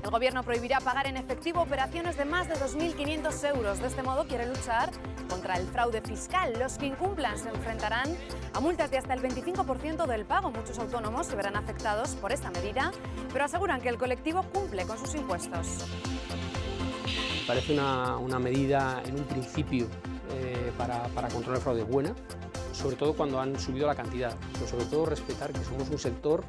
El Gobierno prohibirá pagar en efectivo operaciones de más de 2.500 euros. De este modo quiere luchar contra el fraude fiscal. Los que incumplan se enfrentarán a multas de hasta el 25% del pago. Muchos autónomos se verán afectados por esta medida, pero aseguran que el colectivo cumple con sus impuestos. Parece una medida en un principio para controlar el fraude buena, sobre todo cuando han subido la cantidad, pero sobre todo respetar que somos un sector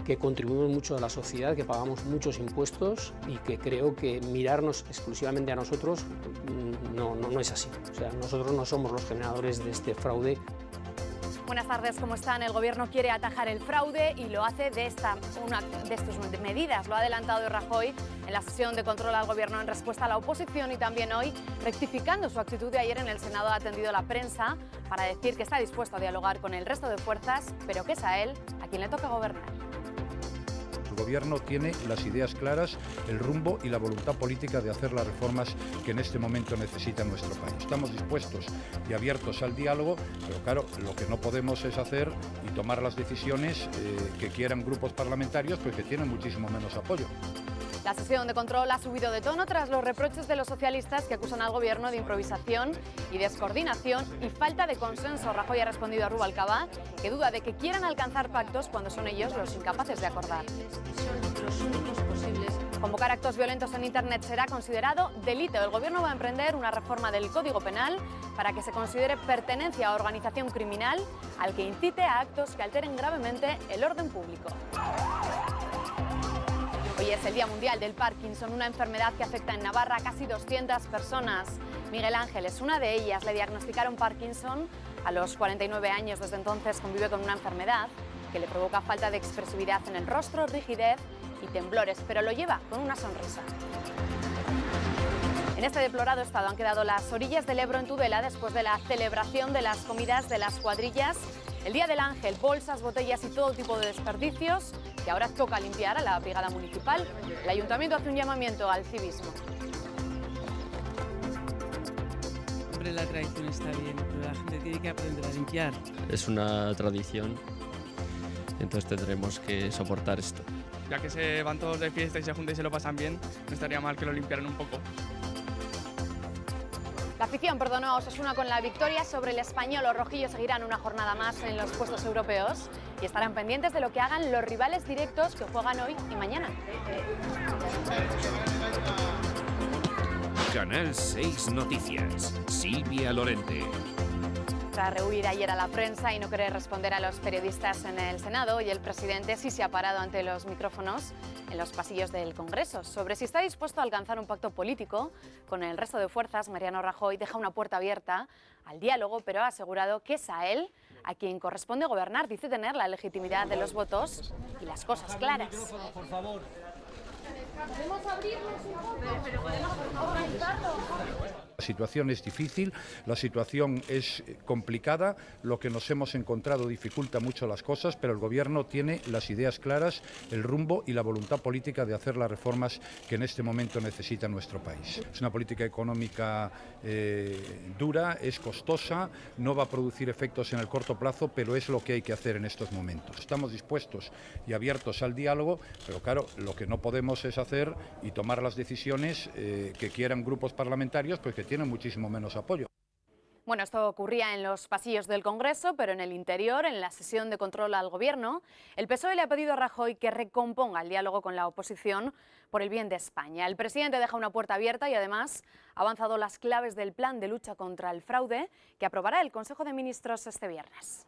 que contribuimos mucho a la sociedad, que pagamos muchos impuestos y que creo que mirarnos exclusivamente a nosotros no es así. O sea, nosotros no somos los generadores de este fraude. Buenas tardes, ¿cómo están? El Gobierno quiere atajar el fraude y lo hace de estas medidas. Lo ha adelantado Rajoy en la sesión de control al Gobierno en respuesta a la oposición y también hoy, rectificando su actitud de ayer en el Senado, ha atendido la prensa para decir que está dispuesto a dialogar con el resto de fuerzas, pero que es a él a quien le toca gobernar. El Gobierno tiene las ideas claras, el rumbo y la voluntad política de hacer las reformas que en este momento necesita nuestro país. Estamos dispuestos y abiertos al diálogo, pero claro, lo que no podemos es hacer y tomar las decisiones que quieran grupos parlamentarios, pues que tienen muchísimo menos apoyo. La sesión de control ha subido de tono tras los reproches de los socialistas que acusan al Gobierno de improvisación y descoordinación y falta de consenso. Rajoy ha respondido a Rubalcaba que duda de que quieran alcanzar pactos cuando son ellos los incapaces de acordar. Convocar actos violentos en Internet será considerado delito. El Gobierno va a emprender una reforma del Código Penal para que se considere pertenencia a organización criminal al que incite a actos que alteren gravemente el orden público. Hoy es el Día Mundial del Parkinson, una enfermedad que afecta en Navarra a casi 200 personas. Miguel Ángel es una de ellas. Le diagnosticaron Parkinson a los 49 años. Desde entonces convive con una enfermedad que le provoca falta de expresividad en el rostro, rigidez y temblores, pero lo lleva con una sonrisa. En este deplorado estado han quedado las orillas del Ebro en Tudela después de la celebración de las comidas de las cuadrillas. El Día del Ángel, bolsas, botellas y todo tipo de desperdicios que ahora toca limpiar a la brigada municipal. El ayuntamiento hace un llamamiento al civismo. Siempre la tradición está bien, pero la gente tiene que aprender a limpiar. Es una tradición, entonces tendremos que soportar esto. Ya que se van todos de fiesta y se juntan y se lo pasan bien, no estaría mal que lo limpiaran un poco. La afición perdonó a Osasuna con la victoria sobre el Español. Los rojillos seguirán una jornada más en los puestos europeos y estarán pendientes de lo que hagan los rivales directos que juegan hoy y mañana. Canal 6 Noticias. Silvia Lorente. Tras rehuir ayer a la prensa y no querer responder a los periodistas en el Senado, hoy el presidente sí se ha parado ante los micrófonos en los pasillos del Congreso. Sobre si está dispuesto a alcanzar un pacto político con el resto de fuerzas, Mariano Rajoy deja una puerta abierta al diálogo, pero ha asegurado que es a él a quien corresponde gobernar. Dice tener la legitimidad de los votos y las cosas claras. ¿Podemos abrirnos un poco? Pero podemos organizarlo. La situación es difícil, la situación es complicada, lo que nos hemos encontrado dificulta mucho las cosas, pero el Gobierno tiene las ideas claras, el rumbo y la voluntad política de hacer las reformas que en este momento necesita nuestro país. Es una política económica dura, es costosa, no va a producir efectos en el corto plazo, pero es lo que hay que hacer en estos momentos. Estamos dispuestos y abiertos al diálogo, pero claro, lo que no podemos es hacer y tomar las decisiones que quieran grupos parlamentarios, pues que tienen muchísimo menos apoyo. Bueno, esto ocurría en los pasillos del Congreso, pero en el interior, en la sesión de control al Gobierno, el PSOE le ha pedido a Rajoy que recomponga el diálogo con la oposición por el bien de España. El presidente deja una puerta abierta y además ha avanzado las claves del plan de lucha contra el fraude que aprobará el Consejo de Ministros este viernes.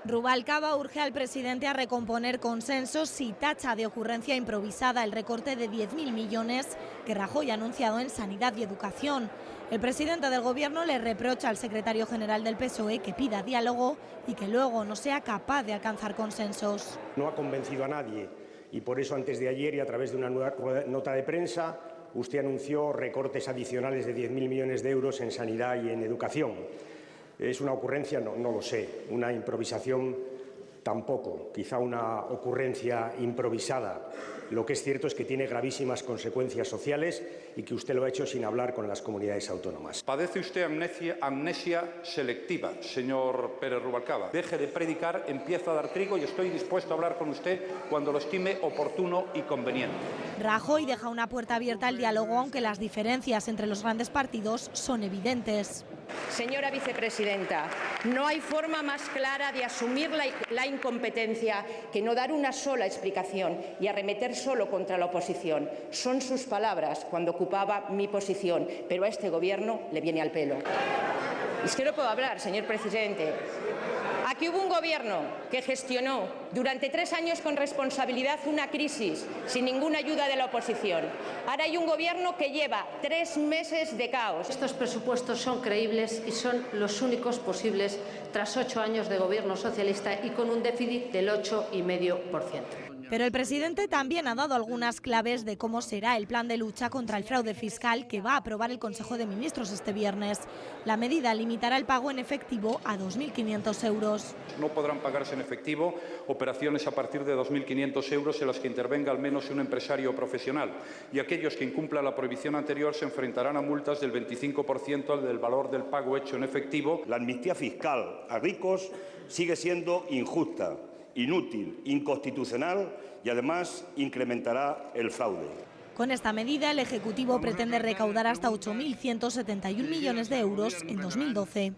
Rubalcaba urge al presidente a recomponer consensos y tacha de ocurrencia improvisada el recorte de 10.000 millones que Rajoy ha anunciado en Sanidad y Educación. El presidente del Gobierno le reprocha al secretario general del PSOE que pida diálogo y que luego no sea capaz de alcanzar consensos. No ha convencido a nadie y por eso antes de ayer y a través de una nueva nota de prensa usted anunció recortes adicionales de 10.000 millones de euros en Sanidad y en Educación. ¿Es una ocurrencia? No lo sé. Una improvisación tampoco, quizá una ocurrencia improvisada. Lo que es cierto es que tiene gravísimas consecuencias sociales y que usted lo ha hecho sin hablar con las comunidades autónomas. Padece usted amnesia selectiva, señor Pérez Rubalcaba. Deje de predicar, empieza a dar trigo y estoy dispuesto a hablar con usted cuando lo estime oportuno y conveniente. Rajoy deja una puerta abierta al diálogo, aunque las diferencias entre los grandes partidos son evidentes. Señora vicepresidenta, no hay forma más clara de asumir la incompetencia que no dar una sola explicación y arremeter solo contra la oposición. Son sus palabras cuando ocupaba mi posición, pero a este Gobierno le viene al pelo. Es que no puedo hablar, señor presidente. Aquí hubo un Gobierno que gestionó durante 3 años con responsabilidad una crisis sin ninguna ayuda de la oposición. Ahora hay un Gobierno que lleva 3 meses de caos. Estos presupuestos son creíbles y son los únicos posibles tras 8 años de gobierno socialista y con un déficit del 8,5%. Pero el presidente también ha dado algunas claves de cómo será el plan de lucha contra el fraude fiscal que va a aprobar el Consejo de Ministros este viernes. La medida limitará el pago en efectivo a 2.500 euros. No podrán pagarse en efectivo operaciones a partir de 2.500 euros en las que intervenga al menos un empresario profesional, y aquellos que incumplan la prohibición anterior se enfrentarán a multas del 25% del valor del pago hecho en efectivo. La amnistía fiscal a ricos sigue siendo injusta, inútil, inconstitucional y además incrementará el fraude. Con esta medida, el Ejecutivo pretende recaudar hasta 8.171 millones de euros en 2012.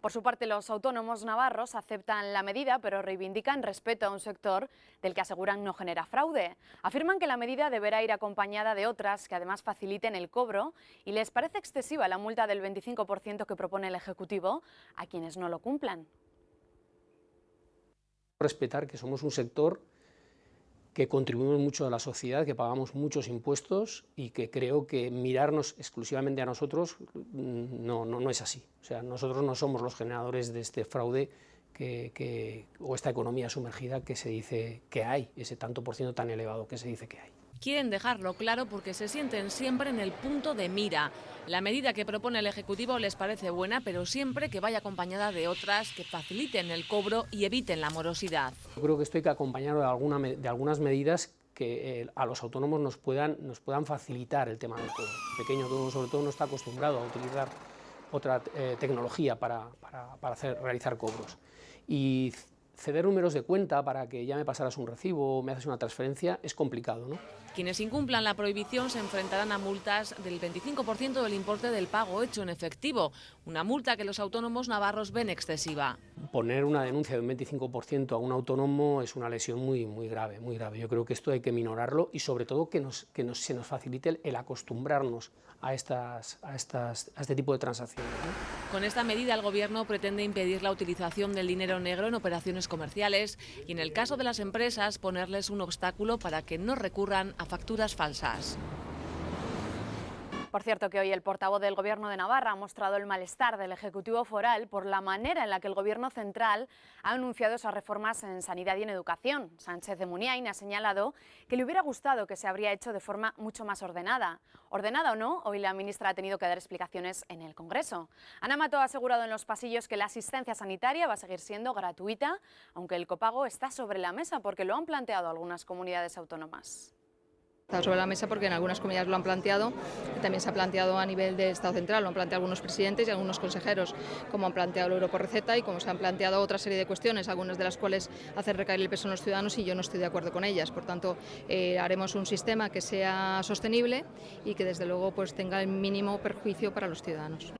Por su parte, los autónomos navarros aceptan la medida, pero reivindican respeto a un sector del que aseguran no genera fraude. Afirman que la medida deberá ir acompañada de otras que además faciliten el cobro y les parece excesiva la multa del 25% que propone el Ejecutivo a quienes no lo cumplan. Respetar que somos un sector que contribuimos mucho a la sociedad, que pagamos muchos impuestos y que creo que mirarnos exclusivamente a nosotros no es así. O sea, nosotros no somos los generadores de este fraude o esta economía sumergida que se dice que hay, ese tanto por ciento tan elevado que se dice que hay. Quieren dejarlo claro porque se sienten siempre en el punto de mira. La medida que propone el Ejecutivo les parece buena, pero siempre que vaya acompañada de otras que faciliten el cobro y eviten la morosidad. Yo creo que esto hay que acompañarlo de algunas medidas que a los autónomos nos puedan facilitar el tema del cobro. El pequeño autónomo, sobre todo, no está acostumbrado a utilizar otra tecnología para realizar cobros. Y ceder números de cuenta para que ya me pasaras un recibo o me haces una transferencia es complicado, ¿no? Quienes incumplan la prohibición se enfrentarán a multas del 25% del importe del pago hecho en efectivo, una multa que los autónomos navarros ven excesiva. Poner una denuncia de un 25% a un autónomo es una lesión muy grave, muy grave. Yo creo que esto hay que minorarlo y sobre todo que se nos facilite el acostumbrarnos a este tipo de transacciones, ¿no? Con esta medida el Gobierno pretende impedir la utilización del dinero negro en operaciones comerciales y en el caso de las empresas ponerles un obstáculo para que no recurran a facturas falsas. Por cierto, que hoy el portavoz del Gobierno de Navarra ha mostrado el malestar del Ejecutivo foral por la manera en la que el Gobierno central ha anunciado esas reformas en sanidad y en educación. Sánchez de Muniain ha señalado que le hubiera gustado que se habría hecho de forma mucho más ordenada. Ordenada o no, hoy la ministra ha tenido que dar explicaciones en el Congreso. Ana Mato ha asegurado en los pasillos que la asistencia sanitaria va a seguir siendo gratuita, aunque el copago está sobre la mesa porque lo han planteado algunas comunidades autónomas. Está sobre la mesa porque en algunas comunidades lo han planteado y también se ha planteado a nivel del Estado central, lo han planteado algunos presidentes y algunos consejeros, como han planteado el euro por receta y como se han planteado otra serie de cuestiones, algunas de las cuales hacen recaer el peso en los ciudadanos y yo no estoy de acuerdo con ellas. Por tanto, haremos un sistema que sea sostenible y que desde luego pues tenga el mínimo perjuicio para los ciudadanos.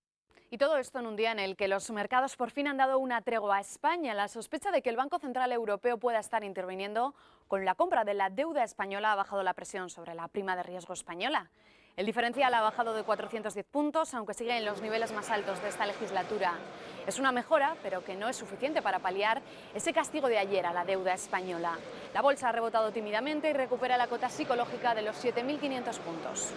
Y todo esto en un día en el que los mercados por fin han dado una tregua a España. La sospecha de que el Banco Central Europeo pueda estar interviniendo con la compra de la deuda española ha bajado la presión sobre la prima de riesgo española. El diferencial ha bajado de 410 puntos, aunque sigue en los niveles más altos de esta legislatura. Es una mejora, pero que no es suficiente para paliar ese castigo de ayer a la deuda española. La bolsa ha rebotado tímidamente y recupera la cota psicológica de los 7.500 puntos.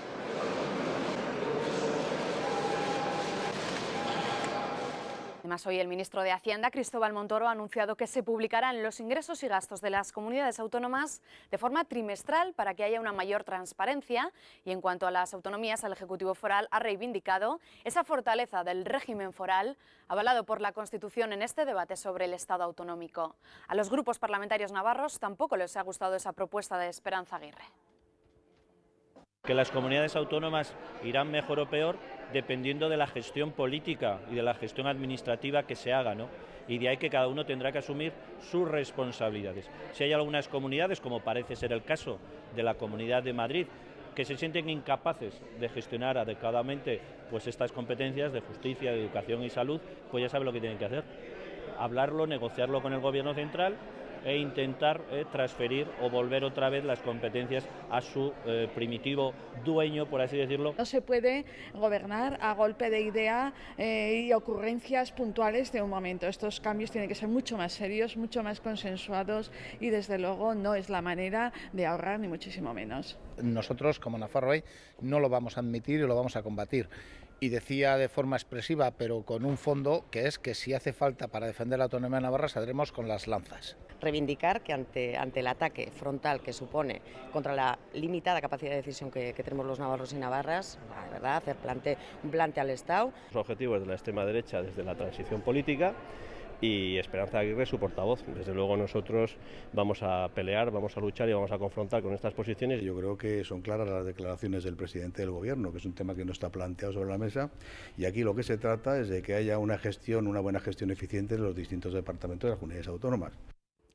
Además, hoy el ministro de Hacienda, Cristóbal Montoro, ha anunciado que se publicarán los ingresos y gastos de las comunidades autónomas de forma trimestral para que haya una mayor transparencia. Y en cuanto a las autonomías, el Ejecutivo foral ha reivindicado esa fortaleza del régimen foral avalado por la Constitución en este debate sobre el Estado autonómico. A los grupos parlamentarios navarros tampoco les ha gustado esa propuesta de Esperanza Aguirre. Que las comunidades autónomas irán mejor o peor dependiendo de la gestión política y de la gestión administrativa que se haga, ¿no? Y de ahí que cada uno tendrá que asumir sus responsabilidades. Si hay algunas comunidades, como parece ser el caso de la Comunidad de Madrid, que se sienten incapaces de gestionar adecuadamente pues estas competencias de justicia, de educación y salud, pues ya saben lo que tienen que hacer. Hablarlo, negociarlo con el Gobierno central e intentar transferir o volver otra vez las competencias a su primitivo dueño, por así decirlo. No se puede gobernar a golpe de idea y ocurrencias puntuales de un momento. Estos cambios tienen que ser mucho más serios, mucho más consensuados y desde luego no es la manera de ahorrar ni muchísimo menos. Nosotros como Nafarroa no lo vamos a admitir y lo vamos a combatir. Y decía de forma expresiva, pero con un fondo, que es que si hace falta para defender la autonomía de Navarra, saldremos con las lanzas. Reivindicar que ante el ataque frontal que supone contra la limitada capacidad de decisión que tenemos los navarros y navarras, la verdad, hacer un plante al Estado. Los objetivos de la extrema derecha desde la transición política y Esperanza Aguirre su portavoz. Desde luego nosotros vamos a pelear, vamos a luchar y vamos a confrontar con estas posiciones. Yo creo que son claras las declaraciones del presidente del Gobierno, que es un tema que no está planteado sobre la mesa, y aquí lo que se trata es de que haya una buena gestión eficiente de los distintos departamentos de las comunidades autónomas.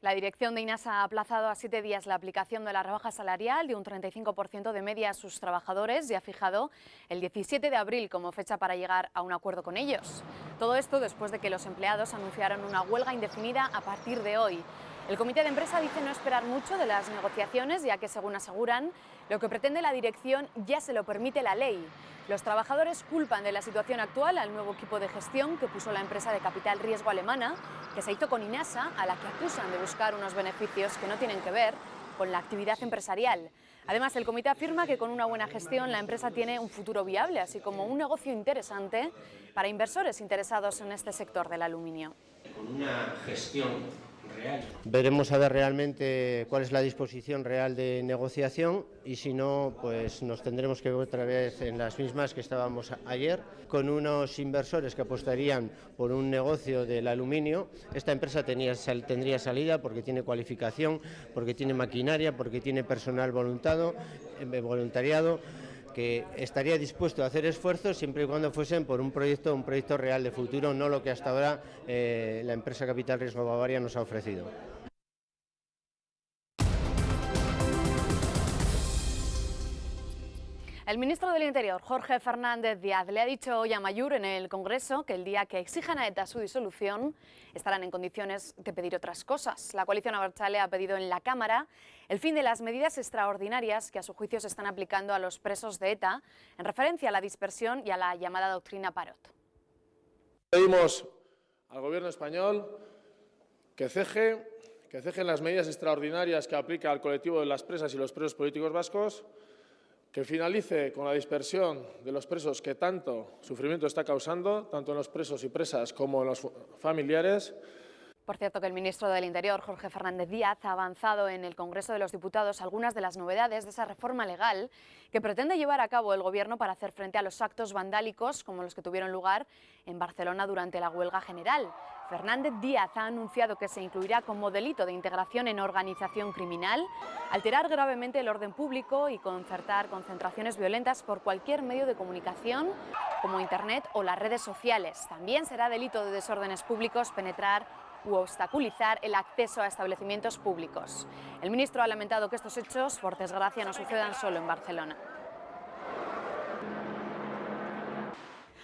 La dirección de INASA ha aplazado a 7 días la aplicación de la rebaja salarial de un 35% de media a sus trabajadores y ha fijado el 17 de abril como fecha para llegar a un acuerdo con ellos. Todo esto después de que los empleados anunciaron una huelga indefinida a partir de hoy. El comité de empresa dice no esperar mucho de las negociaciones, ya que, según aseguran, lo que pretende la dirección ya se lo permite la ley. Los trabajadores culpan de la situación actual al nuevo equipo de gestión que puso la empresa de capital riesgo alemana, que se hizo con INASA, a la que acusan de buscar unos beneficios que no tienen que ver con la actividad empresarial. Además, el comité afirma que con una buena gestión la empresa tiene un futuro viable, así como un negocio interesante para inversores interesados en este sector del aluminio. Con una gestión real. Veremos a ver realmente cuál es la disposición real de negociación y si no, pues nos tendremos que ver otra vez en las mismas que estábamos ayer, con unos inversores que apostarían por un negocio del aluminio. Esta empresa tendría salida porque tiene cualificación, porque tiene maquinaria, porque tiene personal voluntariado, que estaría dispuesto a hacer esfuerzos siempre y cuando fuesen por un proyecto real de futuro, no lo que hasta ahora la empresa Capital Riesgo Bavaria nos ha ofrecido. El ministro del Interior, Jorge Fernández Díaz, le ha dicho hoy a Amaiur en el Congreso que el día que exijan a ETA su disolución estarán en condiciones de pedir otras cosas. La coalición abertzale ha pedido en la Cámara el fin de las medidas extraordinarias que a su juicio se están aplicando a los presos de ETA en referencia a la dispersión y a la llamada doctrina Parot. Pedimos al Gobierno español que cejen las medidas extraordinarias que aplica al colectivo de las presas y los presos políticos vascos, que finalice con la dispersión de los presos que tanto sufrimiento está causando, tanto en los presos y presas como en los familiares. Por cierto, que el ministro del Interior, Jorge Fernández Díaz, ha avanzado en el Congreso de los Diputados algunas de las novedades de esa reforma legal que pretende llevar a cabo el Gobierno para hacer frente a los actos vandálicos como los que tuvieron lugar en Barcelona durante la huelga general. Fernández Díaz ha anunciado que se incluirá como delito de integración en organización criminal, alterar gravemente el orden público y concertar concentraciones violentas por cualquier medio de comunicación como Internet o las redes sociales. También será delito de desórdenes públicos penetrar u obstaculizar el acceso a establecimientos públicos. El ministro ha lamentado que estos hechos, por desgracia, no sucedan solo en Barcelona.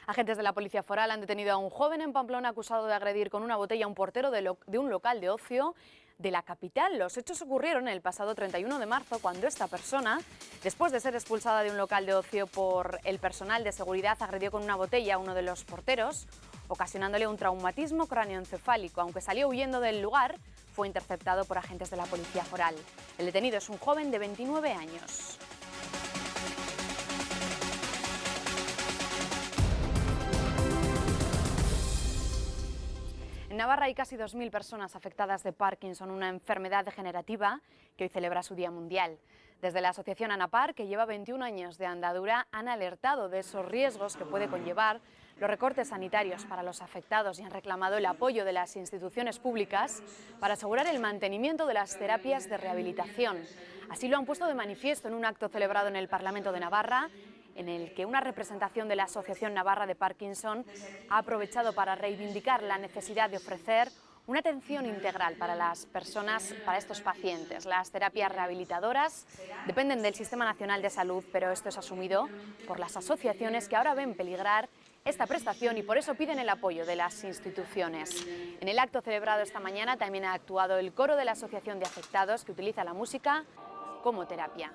Agentes de la Policía Foral han detenido a un joven en Pamplona acusado de agredir con una botella a un portero de un local de ocio de la capital. Los hechos ocurrieron el pasado 31 de marzo, cuando esta persona, después de ser expulsada de un local de ocio por el personal de seguridad, agredió con una botella a uno de los porteros, ocasionándole un traumatismo cráneoencefálico. Aunque salió huyendo del lugar, fue interceptado por agentes de la Policía Foral. El detenido es un joven de 29 años. En Navarra hay casi 2.000 personas afectadas de Parkinson, una enfermedad degenerativa que hoy celebra su Día Mundial. Desde la asociación ANAPAR, que lleva 21 años de andadura, han alertado de esos riesgos que puede conllevar los recortes sanitarios para los afectados y han reclamado el apoyo de las instituciones públicas para asegurar el mantenimiento de las terapias de rehabilitación. Así lo han puesto de manifiesto en un acto celebrado en el Parlamento de Navarra, en el que una representación de la Asociación Navarra de Parkinson ha aprovechado para reivindicar la necesidad de ofrecer una atención integral para las personas, para estos pacientes. Las terapias rehabilitadoras dependen del Sistema Nacional de Salud, pero esto es asumido por las asociaciones que ahora ven peligrar esta prestación y por eso piden el apoyo de las instituciones. En el acto celebrado esta mañana también ha actuado el coro de la Asociación de Afectados, que utiliza la música como terapia.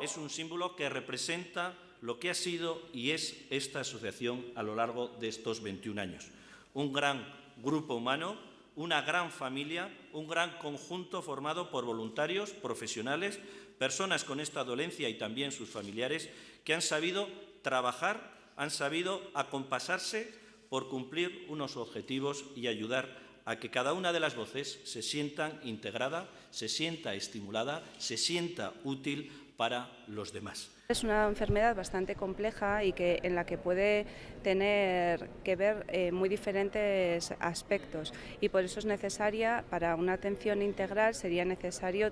Es un símbolo que representa lo que ha sido y es esta asociación a lo largo de estos 21 años. Un gran grupo humano, una gran familia, un gran conjunto formado por voluntarios, profesionales, personas con esta dolencia y también sus familiares, que han sabido trabajar, han sabido acompasarse por cumplir unos objetivos y ayudar a que cada una de las voces se sientan integrada, se sienta estimulada, se sienta útil para los demás. Es una enfermedad bastante compleja y en la que puede tener que ver muy diferentes aspectos y por eso es necesaria, para una atención integral, sería necesario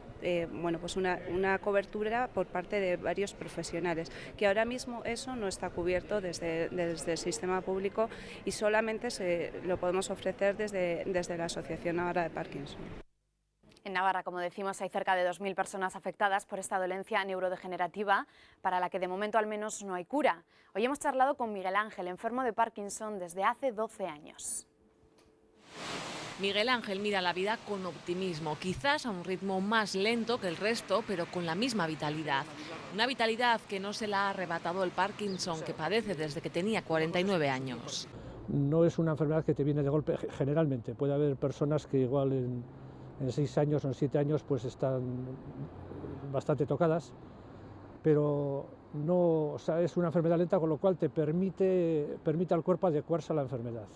una cobertura por parte de varios profesionales, que ahora mismo eso no está cubierto desde el sistema público y solamente lo podemos ofrecer desde la Asociación Navarra de Parkinson. En Navarra, como decimos, hay cerca de 2.000 personas afectadas por esta dolencia neurodegenerativa, para la que de momento al menos no hay cura. Hoy hemos charlado con Miguel Ángel, enfermo de Parkinson desde hace 12 años. Miguel Ángel mira la vida con optimismo, quizás a un ritmo más lento que el resto, pero con la misma vitalidad. Una vitalidad que no se la ha arrebatado el Parkinson, que padece desde que tenía 49 años. No es una enfermedad que te viene de golpe, generalmente. Puede haber personas que igual en 6 años o en 7 años pues están bastante tocadas, pero no, es una enfermedad lenta, con lo cual te permite al cuerpo adecuarse a la enfermedad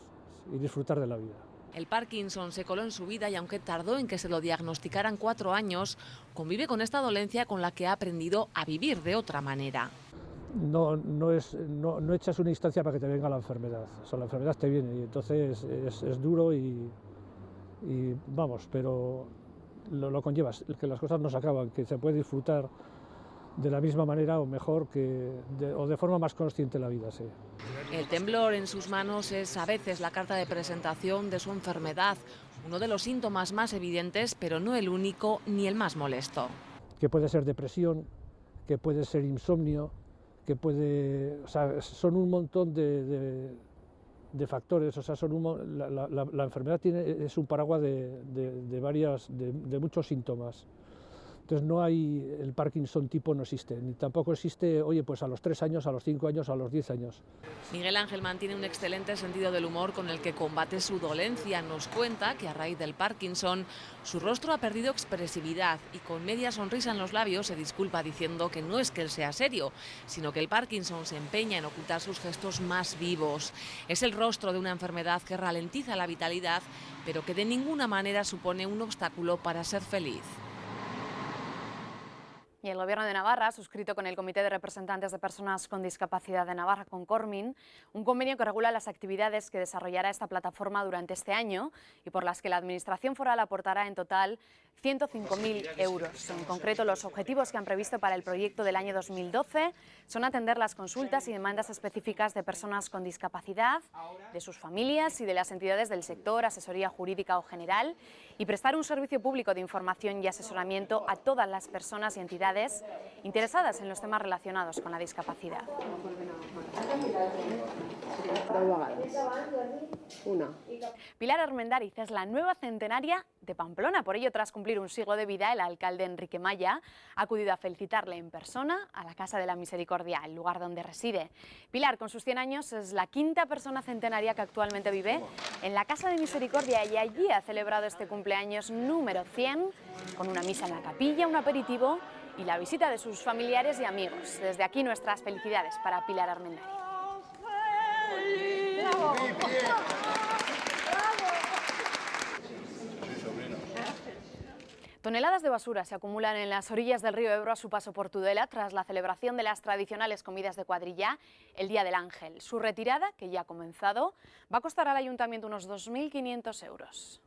y disfrutar de la vida. El Parkinson se coló en su vida y aunque tardó en que se lo diagnosticaran 4 años, convive con esta dolencia con la que ha aprendido a vivir de otra manera. No echas una instancia para que te venga la enfermedad, o sea, la enfermedad te viene y entonces es duro y vamos, pero lo conllevas, que las cosas no se acaban, que se puede disfrutar de la misma manera o mejor o de forma más consciente la vida, sí. El temblor en sus manos es a veces la carta de presentación de su enfermedad, uno de los síntomas más evidentes, pero no el único ni el más molesto. Que puede ser depresión, que puede ser insomnio, que son un montón de factores, o sea, la enfermedad es un paraguas de muchos síntomas. Entonces no hay el Parkinson tipo, no existe, ni tampoco existe, oye, pues a los 3 años, a los 5 años, a los 10 años. Miguel Ángel mantiene un excelente sentido del humor con el que combate su dolencia. Nos cuenta que a raíz del Parkinson su rostro ha perdido expresividad y con media sonrisa en los labios se disculpa diciendo que no es que él sea serio, sino que el Parkinson se empeña en ocultar sus gestos más vivos. Es el rostro de una enfermedad que ralentiza la vitalidad, pero que de ninguna manera supone un obstáculo para ser feliz. Y el Gobierno de Navarra ha suscrito con el Comité de Representantes de Personas con Discapacidad de Navarra, con Cormin, un convenio que regula las actividades que desarrollará esta plataforma durante este año y por las que la Administración foral aportará en total 105.000 euros. En concreto, los objetivos que han previsto para el proyecto del año 2012 son atender las consultas y demandas específicas de personas con discapacidad, de sus familias y de las entidades del sector, asesoría jurídica o general, y prestar un servicio público de información y asesoramiento a todas las personas y entidades interesadas en los temas relacionados con la discapacidad. Pilar Armendáriz es la nueva centenaria de Pamplona. Por ello, tras cumplir un siglo de vida, el alcalde Enrique Maya ha acudido a felicitarle en persona a la Casa de la Misericordia, el lugar donde reside. Pilar, con sus 100 años, es la 5ª persona centenaria que actualmente vive en la Casa de Misericordia y allí ha celebrado este cumpleaños número 100 con una misa en la capilla, un aperitivo y la visita de sus familiares y amigos. Desde aquí nuestras felicidades para Pilar Armendari. Toneladas de basura se acumulan en las orillas del río Ebro a su paso por Tudela tras la celebración de las tradicionales comidas de cuadrilla el Día del Ángel. Su retirada, que ya ha comenzado, va a costar al ayuntamiento unos 2.500 euros.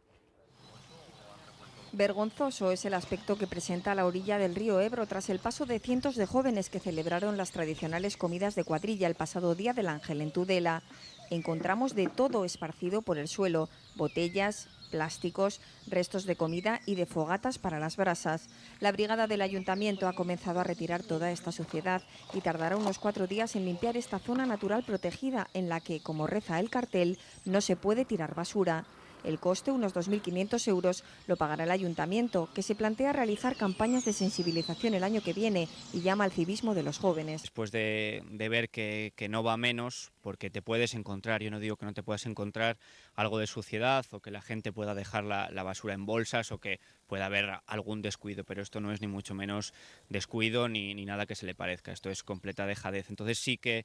Vergonzoso es el aspecto que presenta la orilla del río Ebro tras el paso de cientos de jóvenes que celebraron las tradicionales comidas de cuadrilla el pasado Día del Ángel en Tudela. Encontramos de todo esparcido por el suelo: botellas, plásticos, restos de comida y de fogatas para las brasas. La brigada del ayuntamiento ha comenzado a retirar toda esta suciedad y tardará unos 4 días en limpiar esta zona natural protegida en la que, como reza el cartel, no se puede tirar basura. El coste, unos 2.500 euros, lo pagará el ayuntamiento, que se plantea realizar campañas de sensibilización el año que viene y llama al civismo de los jóvenes. Después de ver que no va menos, porque te puedes encontrar, yo no digo que no te puedas encontrar algo de suciedad o que la gente pueda dejar la basura en bolsas o que pueda haber algún descuido, pero esto no es ni mucho menos descuido ni nada que se le parezca, esto es completa dejadez. Entonces sí que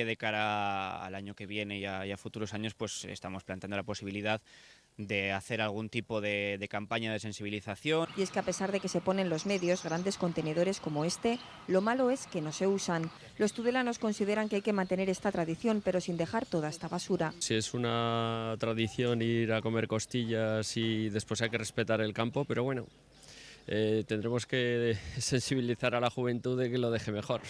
de cara al año que viene y a futuros años pues estamos planteando la posibilidad de hacer algún tipo de campaña de sensibilización. Y es que a pesar de que se ponen los medios, grandes contenedores como este, lo malo es que no se usan. Los tudelanos consideran que hay que mantener esta tradición, pero sin dejar toda esta basura. Si es una tradición ir a comer costillas y después hay que respetar el campo, pero bueno, tendremos que sensibilizar a la juventud de que lo deje mejor.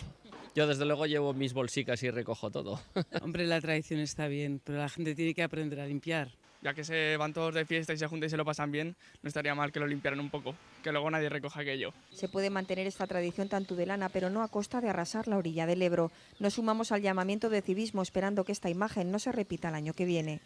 Yo desde luego llevo mis bolsicas y recojo todo. Hombre, la tradición está bien, pero la gente tiene que aprender a limpiar. Ya que se van todos de fiesta y se juntan y se lo pasan bien, no estaría mal que lo limpiaran un poco, que luego nadie recoja aquello. Se puede mantener esta tradición tan tudelana, pero no a costa de arrasar la orilla del Ebro. Nos sumamos al llamamiento de civismo esperando que esta imagen no se repita el año que viene.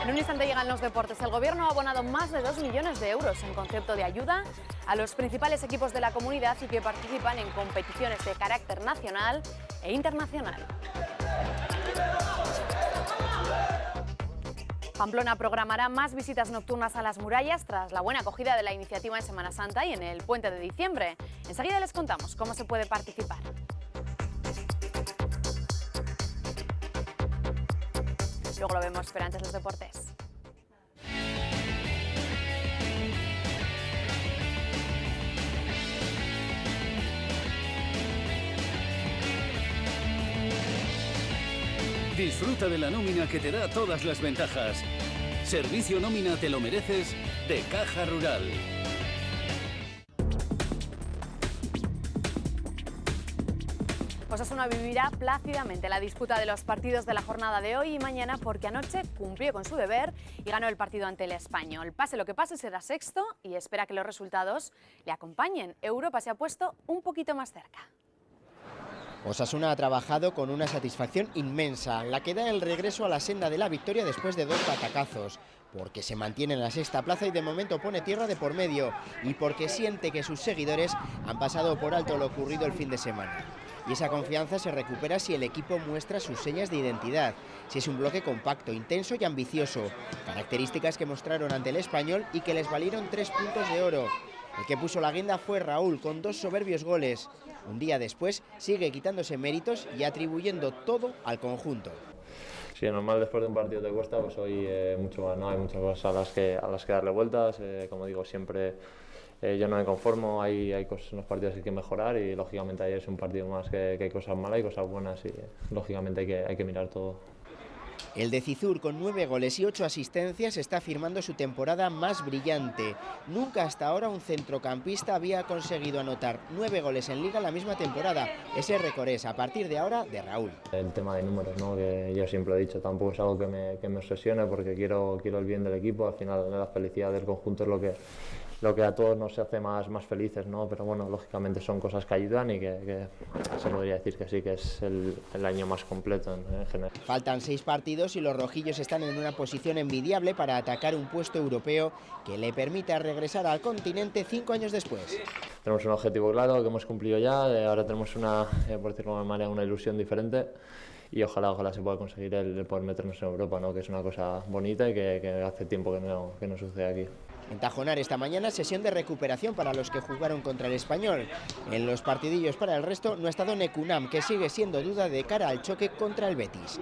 En un instante llegan los deportes. El Gobierno ha abonado más de 2 millones de euros en concepto de ayuda a los principales equipos de la comunidad y que participan en competiciones de carácter nacional e internacional. Pamplona programará más visitas nocturnas a las murallas tras la buena acogida de la iniciativa en Semana Santa y en el puente de diciembre. Enseguida les contamos cómo se puede participar. Luego lo vemos, pero antes los deportes. Disfruta de la nómina que te da todas las ventajas. Servicio Nómina Te lo mereces de Caja Rural. Osasuna vivirá plácidamente la disputa de los partidos de la jornada de hoy y mañana porque anoche cumplió con su deber y ganó el partido ante el Español. Pase lo que pase, será sexto y espera que los resultados le acompañen. Europa se ha puesto un poquito más cerca. Osasuna ha trabajado con una satisfacción inmensa, la que da el regreso a la senda de la victoria después de 2 patacazos, porque se mantiene en la sexta plaza y de momento pone tierra de por medio, y porque siente que sus seguidores han pasado por alto lo ocurrido el fin de semana. Y esa confianza se recupera si el equipo muestra sus señas de identidad, si es un bloque compacto, intenso y ambicioso, características que mostraron ante el Español y que les valieron 3 puntos de oro. El que puso la guinda fue Raúl, con 2 soberbios goles. Un día después sigue quitándose méritos y atribuyendo todo al conjunto. Sí, normal después de un partido te cuesta, pues hoy mucho más, ¿no? Hay muchas cosas a las que darle vueltas, como digo, siempre yo no me conformo, hay cosas en los partidos que hay que mejorar y lógicamente ayer es un partido más que hay cosas malas y cosas buenas y lógicamente hay que mirar todo. El de Cizur, con 9 goles y 8 asistencias, está firmando su temporada más brillante. Nunca hasta ahora un centrocampista había conseguido anotar 9 goles en Liga la misma temporada. Ese récord es, a partir de ahora, de Raúl. El tema de números, ¿no? Que yo siempre he dicho, tampoco es algo que me obsesione porque quiero el bien del equipo. Al final la felicidad del conjunto es lo que a todos nos hace más felices, ¿no? Pero bueno, lógicamente son cosas que ayudan y que se podría decir que sí, que es el año más completo en general. Faltan 6 partidos y los rojillos están en una posición envidiable para atacar un puesto europeo que le permita regresar al continente 5 años después. Tenemos un objetivo claro que hemos cumplido ya, ahora tenemos por decirlo de alguna manera, una ilusión diferente y ojalá se pueda conseguir el poder meternos en Europa, ¿no? Que es una cosa bonita y que hace tiempo que no sucede aquí. En Tajonar esta mañana sesión de recuperación para los que jugaron contra el Español. En los partidillos para el resto no ha estado Necunam, que sigue siendo duda de cara al choque contra el Betis.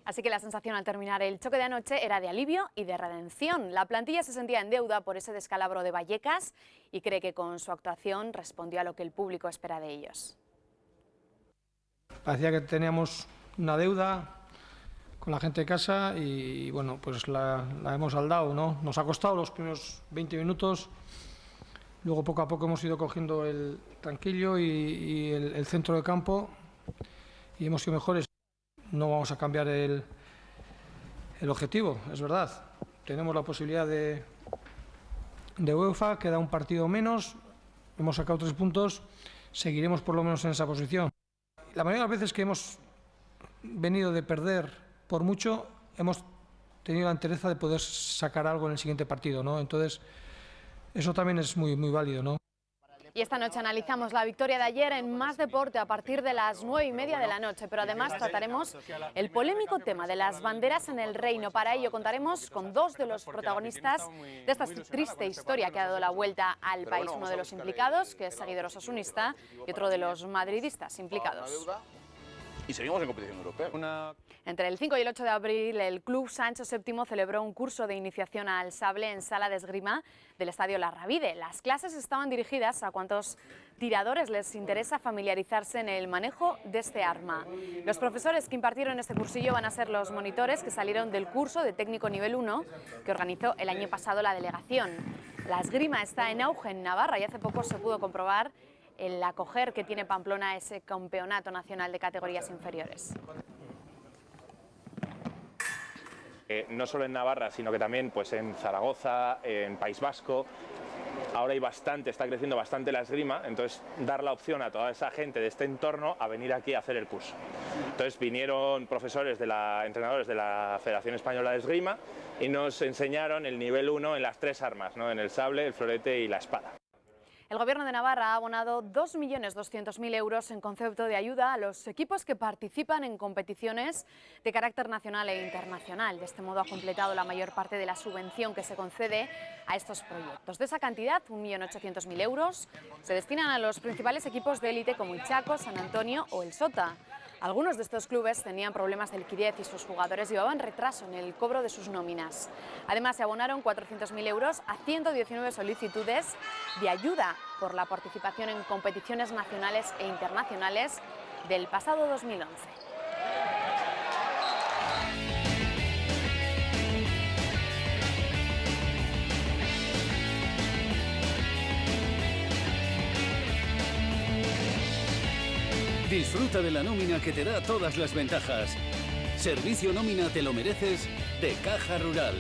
Así que la sensación al terminar el choque de anoche era de alivio y de redención. La plantilla se sentía en deuda por ese descalabro de Vallecas y cree que con su actuación respondió a lo que el público espera de ellos. Parecía que teníamos una deuda con la gente de casa y bueno, pues la hemos saldado, ¿no? Nos ha costado los primeros 20 minutos, luego poco a poco hemos ido cogiendo el tranquillo y el centro de campo y hemos sido mejores. No vamos a cambiar el objetivo, es verdad. Tenemos la posibilidad de UEFA, queda un partido menos, hemos sacado 3 puntos, seguiremos por lo menos en esa posición. La mayoría de las veces que hemos venido de perder por mucho, hemos tenido la entereza de poder sacar algo en el siguiente partido, ¿no? Entonces, eso también es muy válido, ¿no? Y esta noche analizamos la victoria de ayer en Más Deporte a partir de las 9:30 de la noche, pero además trataremos el polémico tema de las banderas en el Reino. Para ello contaremos con 2 de los protagonistas de esta triste historia que ha dado la vuelta al país. Uno de los implicados, que es seguidor osasunista, y otro de los madridistas implicados. Y seguimos en competición europea. Entre el 5 y el 8 de abril, el Club Sancho VII celebró un curso de iniciación al sable en sala de esgrima del Estadio La Ravide. Las clases estaban dirigidas a cuantos tiradores les interesa familiarizarse en el manejo de este arma. Los profesores que impartieron este cursillo van a ser los monitores que salieron del curso de técnico nivel 1 que organizó el año pasado la delegación. La esgrima está en auge en Navarra y hace poco se pudo comprobar el acoger que tiene Pamplona ese campeonato nacional de categorías inferiores. No solo en Navarra, sino que también pues, en Zaragoza, en País Vasco. Ahora está creciendo bastante la esgrima, entonces dar la opción a toda esa gente de este entorno a venir aquí a hacer el curso. Entonces vinieron entrenadores de la Federación Española de Esgrima y nos enseñaron el nivel 1 en las 3 armas, ¿no? En el sable, el florete y la espada. El Gobierno de Navarra ha abonado 2.200.000 euros en concepto de ayuda a los equipos que participan en competiciones de carácter nacional e internacional. De este modo ha completado la mayor parte de la subvención que se concede a estos proyectos. De esa cantidad, 1.800.000 euros se destinan a los principales equipos de élite como el Chaco, San Antonio o el Sota. Algunos de estos clubes tenían problemas de liquidez y sus jugadores llevaban retraso en el cobro de sus nóminas. Además, se abonaron 400.000 euros a 119 solicitudes de ayuda por la participación en competiciones nacionales e internacionales del pasado 2011. Disfruta de la nómina que te da todas las ventajas. Servicio Nómina Te Lo Mereces de Caja Rural.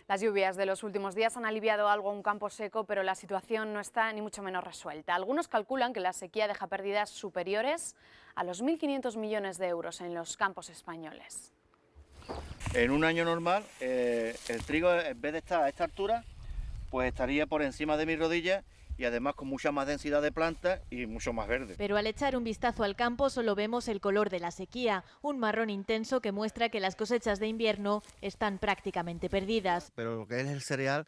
Las lluvias de los últimos días han aliviado algo un campo seco, pero la situación no está ni mucho menos resuelta. Algunos calculan que la sequía deja pérdidas superiores a los 1.500 millones de euros en los campos españoles. En un año normal, el trigo, en vez de estar a esta altura, pues estaría por encima de mis rodillas y además con mucha más densidad de plantas y mucho más verde. Pero al echar un vistazo al campo solo vemos el color de la sequía, un marrón intenso que muestra que las cosechas de invierno están prácticamente perdidas. Pero lo que es el cereal,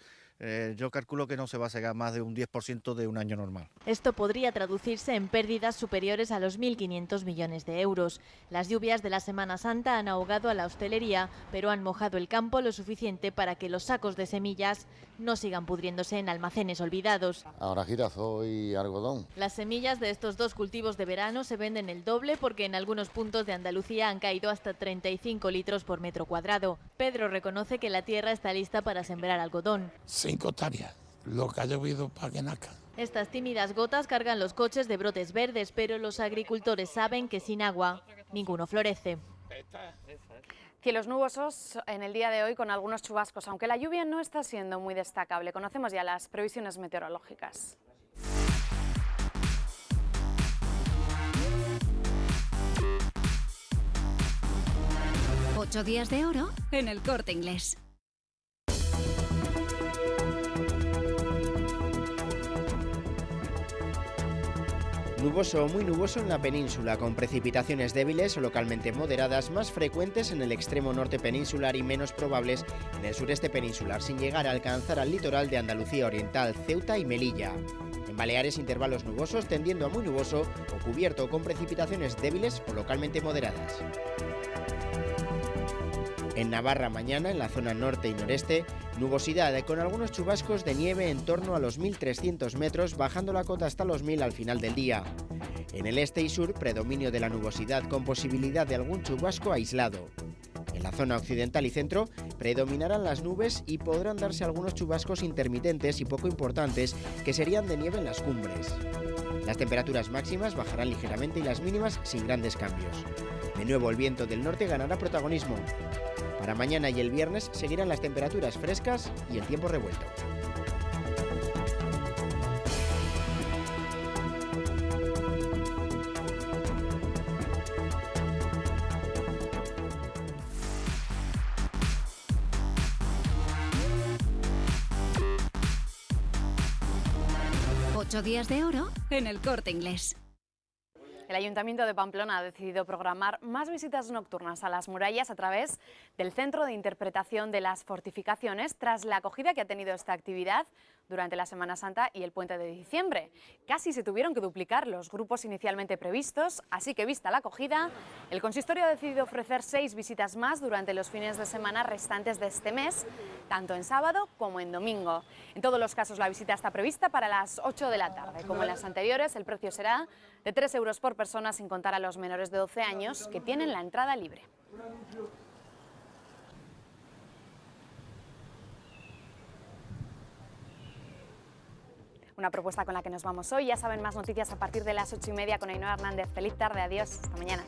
yo calculo que no se va a segar más de un 10% de un año normal. Esto podría traducirse en pérdidas superiores a los 1.500 millones de euros. Las lluvias de la Semana Santa han ahogado a la hostelería, pero han mojado el campo lo suficiente para que los sacos de semillas no sigan pudriéndose en almacenes olvidados. Ahora girasol y algodón. Las semillas de estos 2 cultivos de verano se venden el doble porque en algunos puntos de Andalucía han caído hasta 35 litros por metro cuadrado. Pedro reconoce que la tierra está lista para sembrar algodón. 5 hectáreas, lo que ha llovido para que nazca. Estas tímidas gotas cargan los coches de brotes verdes, pero los agricultores saben que sin agua ninguno florece. Cielos nubosos en el día de hoy con algunos chubascos, aunque la lluvia no está siendo muy destacable. Conocemos ya las previsiones meteorológicas. Ocho días de oro en El Corte Inglés. Nuboso o muy nuboso en la península, con precipitaciones débiles o localmente moderadas, más frecuentes en el extremo norte peninsular y menos probables en el sureste peninsular, sin llegar a alcanzar al litoral de Andalucía Oriental, Ceuta y Melilla. En Baleares, intervalos nubosos tendiendo a muy nuboso o cubierto con precipitaciones débiles o localmente moderadas. En Navarra mañana, en la zona norte y noreste, nubosidad con algunos chubascos de nieve en torno a los 1.300 metros, bajando la cota hasta los 1.000 al final del día. En el este y sur, predominio de la nubosidad con posibilidad de algún chubasco aislado. En la zona occidental y centro, predominarán las nubes y podrán darse algunos chubascos intermitentes y poco importantes que serían de nieve en las cumbres. Las temperaturas máximas bajarán ligeramente y las mínimas sin grandes cambios. De nuevo, el viento del norte ganará protagonismo. Para mañana y el viernes seguirán las temperaturas frescas y el tiempo revuelto. Ocho días de oro en El Corte Inglés. El Ayuntamiento de Pamplona ha decidido programar más visitas nocturnas a las murallas a través del Centro de Interpretación de las Fortificaciones, tras la acogida que ha tenido esta actividad durante la Semana Santa y el puente de diciembre. Casi se tuvieron que duplicar los grupos inicialmente previstos, así que vista la acogida, el consistorio ha decidido ofrecer 6 visitas más durante los fines de semana restantes de este mes, tanto en sábado como en domingo. En todos los casos la visita está prevista para las 8 de la tarde. Como en las anteriores, el precio será de 3 euros por persona, sin contar a los menores de 12 años que tienen la entrada libre. Una propuesta con la que nos vamos hoy. Ya saben, más noticias a partir de las 8:30 con Ainhoa Hernández. Feliz tarde, adiós, hasta mañana.